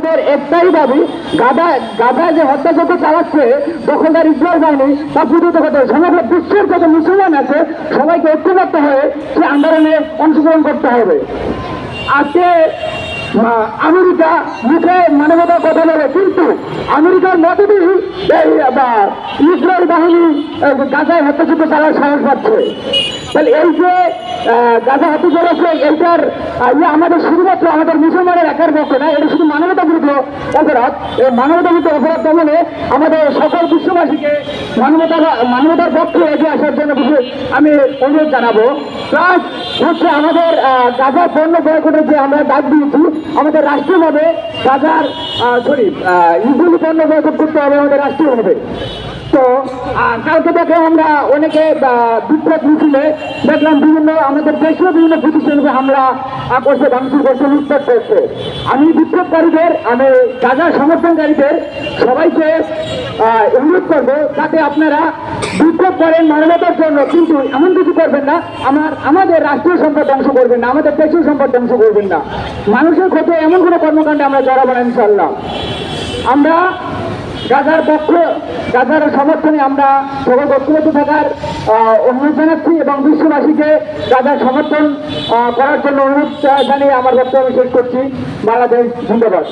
আমাদের একটাই দাবি, গাজা যে হত্যাযজ্ঞ চালাচ্ছে দখলদার ইসরায়েল বাহিনী তা প্রতিহত করতে হবে। সমগ্র বিশ্বের যত মুসলমান আছে সবাইকে ঐক্যবদ্ধ হয়ে সে আন্দোলনে অংশগ্রহণ করতে হবে। আজকে আমেরিকা মুখে মানবতার কথা বলে, কিন্তু আমেরিকার মতই এই ইসরায়েল বাহিনী গাজায় হত্যাযজ্ঞ চালার সাহস পাচ্ছে। তাহলে এই যে গাজা হত্যা চলেছে এইটার আমাদের শুধুমাত্র আমাদের মুসলমানের একার পক্ষে না, এটা শুধু মানবতা বিরুদ্ধ অপরাধ। এই মানবতা বিরুদ্ধ অপরাধ দমনে আমাদের সকল বিশ্ববাসীকে মানবতার পক্ষে এগিয়ে আসার জন্য আমি অনুরোধ জানাবো। প্লাস হচ্ছে আমাদের গাজার পণ্য বয়কটের যে আমরা ডাক দিয়েছি, আমাদের রাষ্ট্রীয়ভাবে গাজার ইসরায়েলি পণ্য বয়কট করতে হবে আমাদের রাষ্ট্রীয়ভাবে। তো কালকে দেখে আমরা অনেকে বিক্ষোভ মিছিলে দেখলাম বিভিন্ন আমাদের দেশীয় বিভিন্ন প্রতিষ্ঠানকে হামলা করছে, ভাঙচুর করছে, লুটপাট করছে। আমি বিক্ষোভকারীদের, আমি গাজার সমর্থনকারীদের সবাইকে অনুরোধ করবো যাতে আপনারা বিক্ষোভ করেন মানবতার জন্য, কিন্তু এমন কিছু করবেন না আমাদের রাষ্ট্রীয় সম্পদ ধ্বংস করবেন না, আমাদের দেশীয় সম্পদ ধ্বংস করবেন না। মানুষের ক্ষতি এমন কোনো কর্মকাণ্ডে আমরা জড়াবো না ইনশাল্লাহ। আমরা গাজার সমর্থনে আমরা সবাই ঐক্যবদ্ধ থাকার অনুরোধ জানাচ্ছি এবং বিশ্ববাসীকে গাজার সমর্থন করার জন্য অনুরোধ জানিয়ে আমার বক্তব্য শেষ করছি। বাংলাদেশ জিন্দাবাদ।